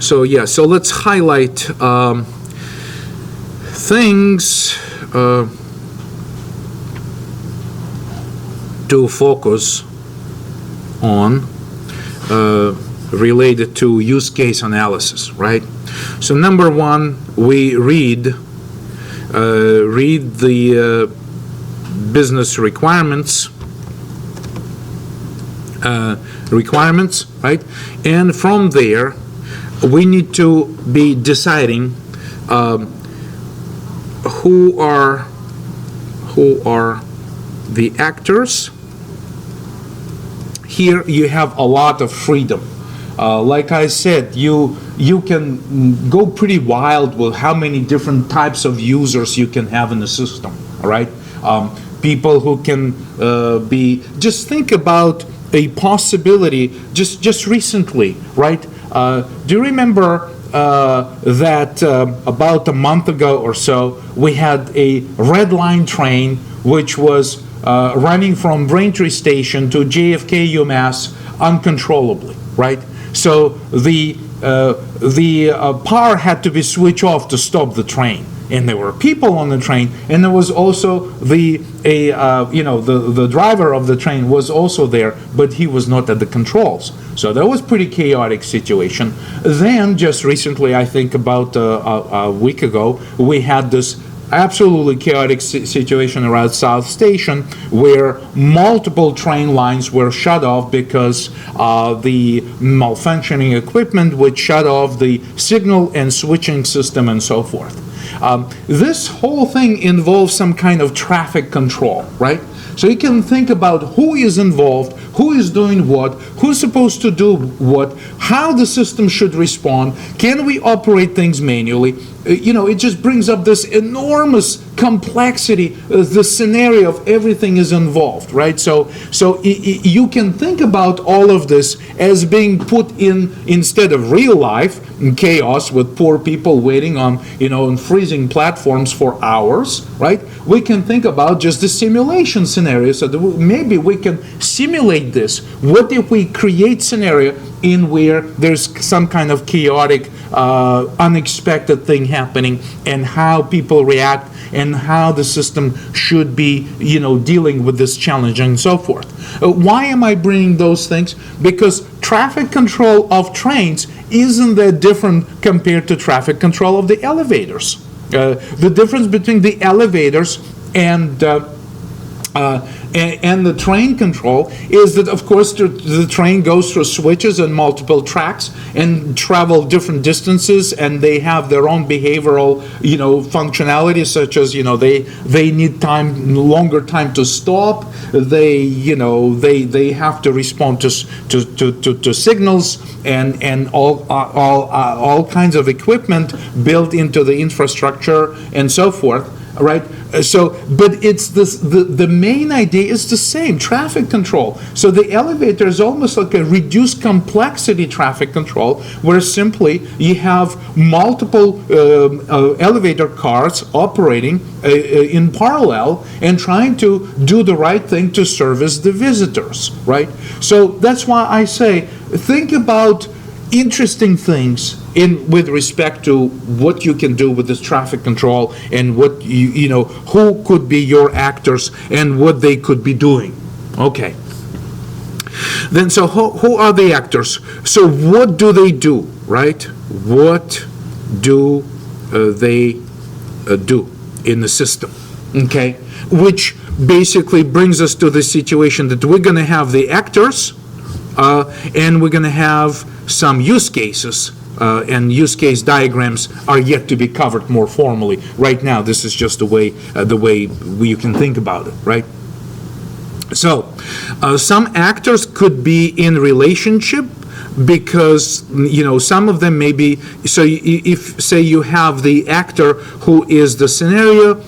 So let's highlight things to focus on related to use case analysis, right? So number one, we read the business requirements, right? And from there, we need to be deciding who are the actors. Here you have a lot of freedom. Like I said, you can go pretty wild with how many different types of users you can have in the system, all right? People who can just think about a possibility just recently, right? Do you remember that about a month ago or so, we had a red line train which was running from Braintree Station to JFK UMass uncontrollably, right? So the power had to be switched off to stop the train, and there were people on the train, and there was also the driver of the train was also there, but he was not at the controls. So that was pretty chaotic situation. Then just recently, I think about a week ago, we had this absolutely chaotic situation around South Station where multiple train lines were shut off because the malfunctioning equipment would shut off the signal and switching system and so forth. This whole thing involves some kind of traffic control, right? So you can think about who is involved, who is doing what, who's supposed to do what, how the system should respond, can we operate things manually? It just brings up this enormous complexity, the scenario of everything is involved, right? So you can think about all of this as being put in, instead of real life, chaos with poor people waiting on, on freezing platforms for hours, right? We can think about just the simulation scenario, so that maybe we can simulate this. What if we create scenario in where there's some kind of chaotic, unexpected thing happening, and how people react, and how the system should be, dealing with this challenge and so forth. Why am I bringing those things? Because traffic control of trains isn't that different compared to traffic control of the elevators. The difference between the elevators and the train control is that, of course, the train goes through switches and multiple tracks and travel different distances, and they have their own behavioral, functionality, such as, they need longer time to stop. They have to respond to signals and all kinds of equipment built into the infrastructure and so forth. Right, but it's this. The main idea is the same: traffic control. So the elevator is almost like a reduced complexity traffic control, where simply you have multiple elevator cars operating in parallel and trying to do the right thing to service the visitors. Right. So that's why I say, think about interesting things with respect to what you can do with this traffic control, and what who could be your actors and what they could be doing. Okay. Then, so who are the actors? So what do they do, right? What do they do in the system? Okay. Which basically brings us to the situation that we're going to have the actors, and we're going to have some use cases, and use case diagrams are yet to be covered more formally. Right now, this is just the way you can think about it, right? So, some actors could be in relationship, because some of them may be. So if, say, you have the actor who is the scenario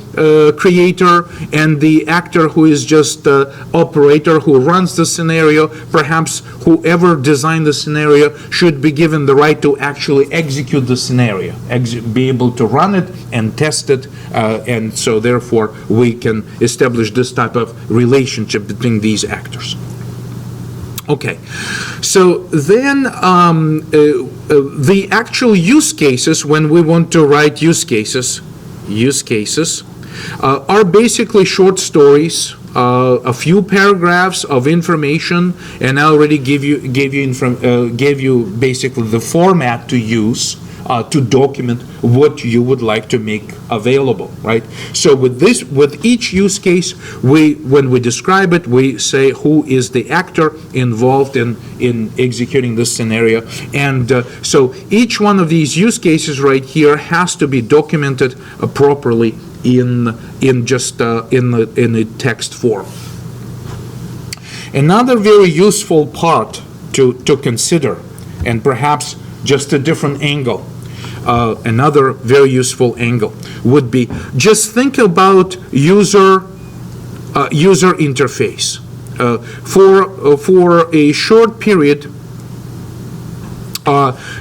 creator, and the actor who is just the operator who runs the scenario, perhaps whoever designed the scenario should be given the right to actually execute the scenario, be able to run it and test it, and so therefore we can establish this type of relationship between these actors. Okay, so then the actual use cases, when we want to write use cases, are basically short stories, a few paragraphs of information, and I already gave you basically the format to use to document what you would like to make available, right? So with each use case, when we describe it, we say who is the actor involved in executing this scenario, and so each one of these use cases right here has to be documented properly in the text form. Another very useful part to consider, and perhaps just a different angle, another very useful angle would be just think about user interface. For a short period,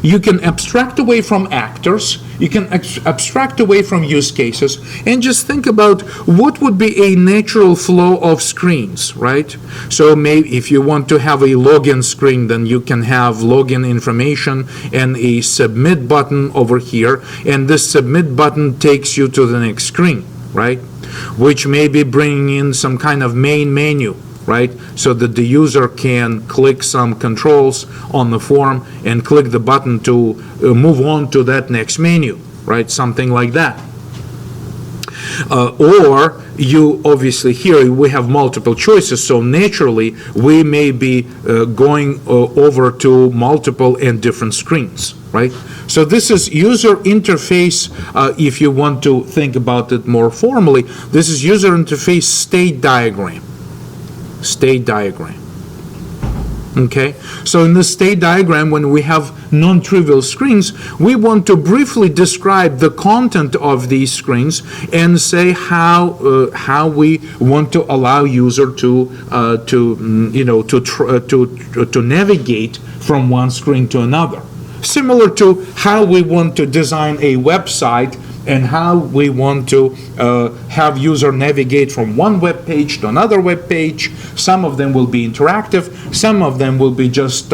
you can abstract away from actors, you can abstract away from use cases, and just think about what would be a natural flow of screens, right? So maybe if you want to have a login screen, then you can have login information and a submit button over here, and this submit button takes you to the next screen, right? Which may be bringing in some kind of main menu, right? So that the user can click some controls on the form and click the button to move on to that next menu, right? Something like that. Or you obviously here we have multiple choices, so naturally we may be going over to multiple and different screens, right? So this is user interface. If you want to think about it more formally, this is user interface state diagram. Okay, so in the state diagram, when we have non-trivial screens, we want to briefly describe the content of these screens and say how we want to allow user to navigate from one screen to another. Similar to how we want to design a website and how we want to have user navigate from one web page to another web page. Some of them will be interactive, some of them will be just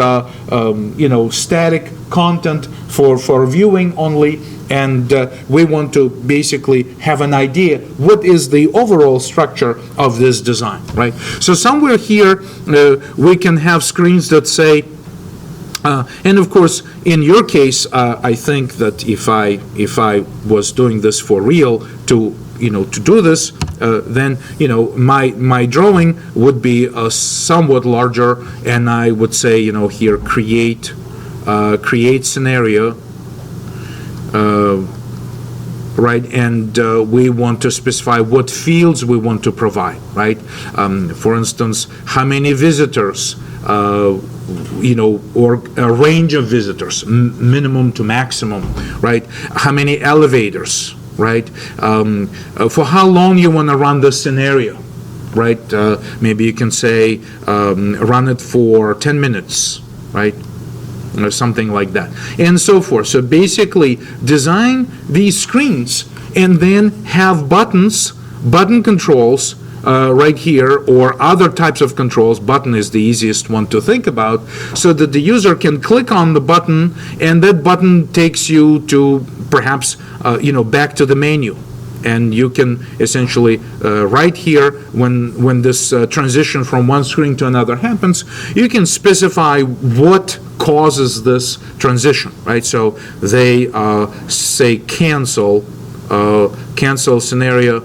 static content for viewing only, and we want to basically have an idea what is the overall structure of this design, right? So somewhere here we can have screens that say, and of course, in your case, I think that if I was doing this for real to do this, then my drawing would be somewhat larger, and I would say here create scenario, right? And we want to specify what fields we want to provide, right? For instance, how many visitors, or a range of visitors, minimum to maximum, right? How many elevators, right? For how long you want to run the scenario, right? Maybe you can say run it for 10 minutes, right? Or something like that, and so forth. So basically, design these screens and then have button controls right here, or other types of controls. Button is the easiest one to think about, so that the user can click on the button, and that button takes you to perhaps back to the menu. And you can essentially, right here, when this transition from one screen to another happens, you can specify what causes this transition, right? So they say cancel scenario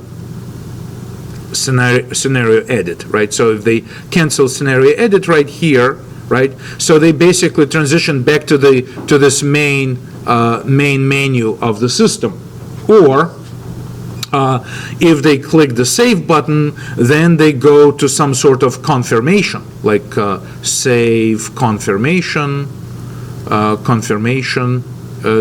edit, right? So if they cancel scenario edit right here, right? So they basically transition back to this main menu of the system. Or if they click the save button, then they go to some sort of confirmation, like save confirmation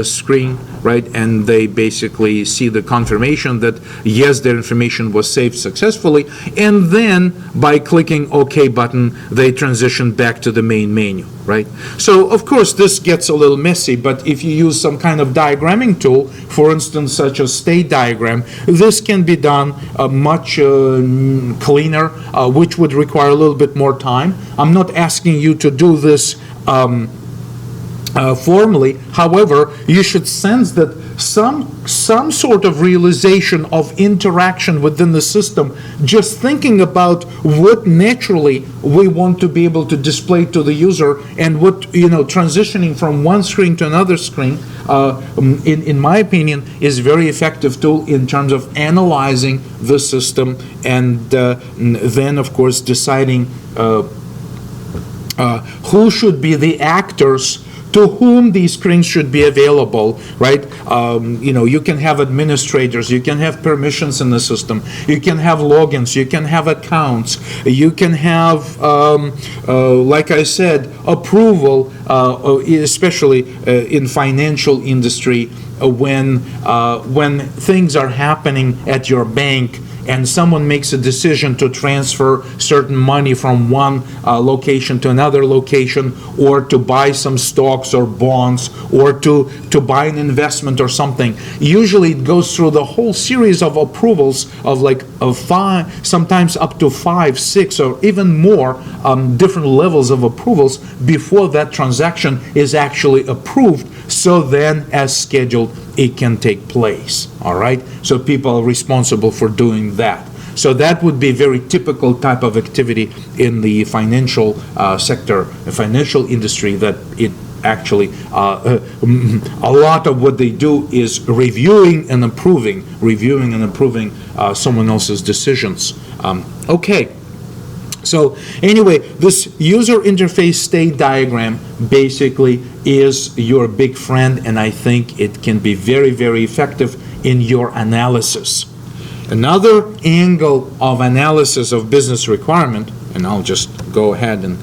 screen, right? And they basically see the confirmation that yes, their information was saved successfully, and then by clicking OK button, they transition back to the main menu, right? So of course this gets a little messy, but if you use some kind of diagramming tool, for instance such as state diagram, this can be done much cleaner, which would require a little bit more time. I'm not asking you to do this formally. However, you should sense that some sort of realization of interaction within the system, just thinking about what naturally we want to be able to display to the user, and what, transitioning from one screen to another screen, in my opinion, is very effective tool in terms of analyzing the system, and then, of course, deciding who should be the actors to whom these screens should be available, right? You can have administrators, you can have permissions in the system, you can have logins, you can have accounts, you can have, like I said, approval, especially in financial industry, when things are happening at your bank, and someone makes a decision to transfer certain money from one location to another location, or to buy some stocks or bonds, or to buy an investment or something. Usually it goes through the whole series of approvals of five, sometimes up to 5, 6, or even more different levels of approvals before that transaction is actually approved. So then, as scheduled, it can take place, all right? So people are responsible for doing that. So that would be a very typical type of activity in the financial sector, the financial industry, that it actually, a lot of what they do is reviewing and approving someone else's decisions. Okay. So anyway, this user interface state diagram basically is your big friend, and I think it can be very, very effective in your analysis. Another angle of analysis of business requirement, and I'll just go ahead and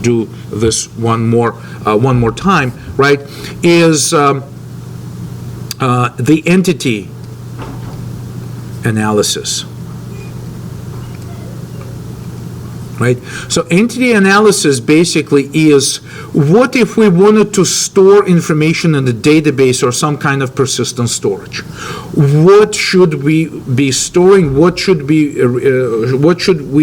do this one more time, right, is the entity analysis. Right? So entity analysis basically is, what if we wanted to store information in the database or some kind of persistent storage? What should we be storing? What should we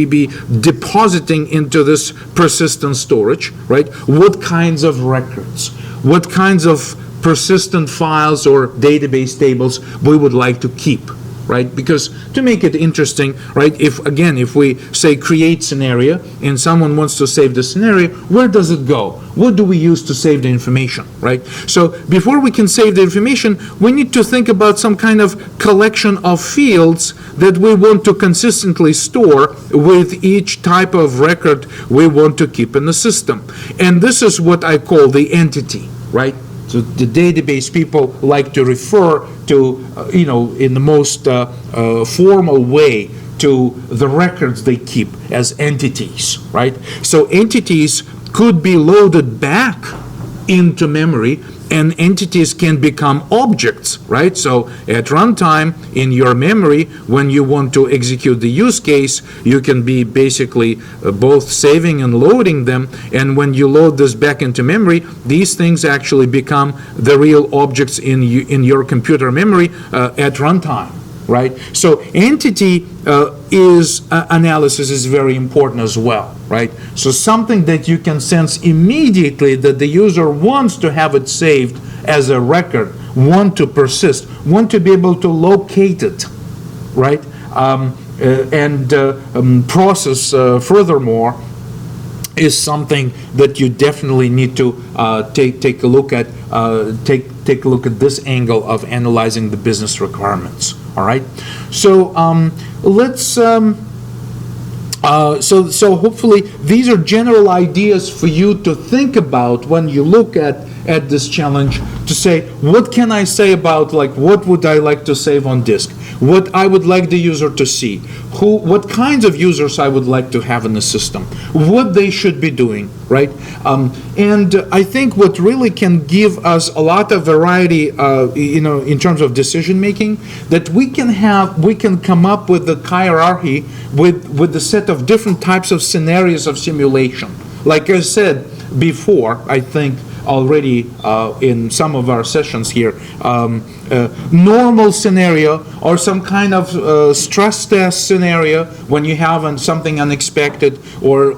be depositing into this persistent storage? Right? What kinds of records? What kinds of persistent files or database tables we would like to keep? Right? Because to make it interesting, right, if we say create scenario and someone wants to save the scenario, where does it go? What do we use to save the information, right? So before we can save the information, we need to think about some kind of collection of fields that we want to consistently store with each type of record we want to keep in the system. And this is what I call the entity, right? So the database people like to refer to, in the most formal way, to the records they keep as entities, right? So entities could be loaded back into memory, and entities can become objects, right? So at runtime in your memory, when you want to execute the use case, you can be basically both saving and loading them, and when you load this back into memory, these things actually become the real objects in your computer memory at runtime. Right? So entity analysis is very important as well, right? So something that you can sense immediately that the user wants to have it saved as a record, want to persist, want to be able to locate it, right? And process furthermore, is something that you definitely need to take a look at. Take a look at this angle of analyzing the business requirements. All right. So let's. So hopefully these are general ideas for you to think about when you look at this challenge, to say, what can I say about, what would I like to save on disk? What I would like the user to see? What kinds of users I would like to have in the system? What they should be doing, right? And I think what really can give us a lot of variety, in terms of decision making, that we can come up with the hierarchy with the set of different types of scenarios of simulation. Like I said before, I think already in some of our sessions here, normal scenario or some kind of stress test scenario when you have something unexpected or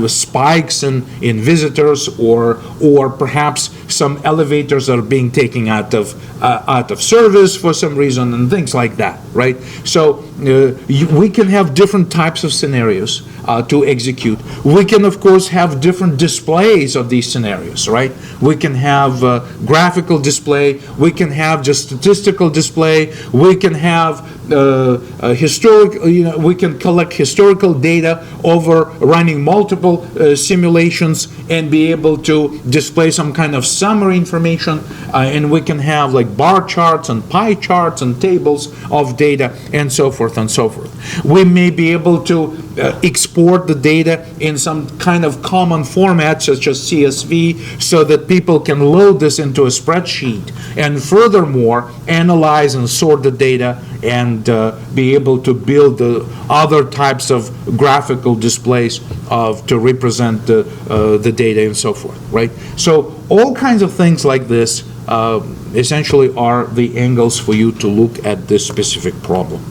spikes in visitors, or perhaps some elevators that are being taken out of service for some reason, and things like that, right? So we can have different types of scenarios to execute. We can, of course, have different displays of these scenarios, right? We can have graphical display, we can have just statistical display, we can have we can collect historical data over running multiple simulations and be able to display some kind of summary information, and we can have like bar charts and pie charts and tables of data and so forth and so forth. We may be able to export the data in some kind of common format such as CSV so that people can load this into a spreadsheet and furthermore analyze and sort the data and be able to build other types of graphical displays to represent the data and so forth, right? So all kinds of things like this essentially are the angles for you to look at this specific problem.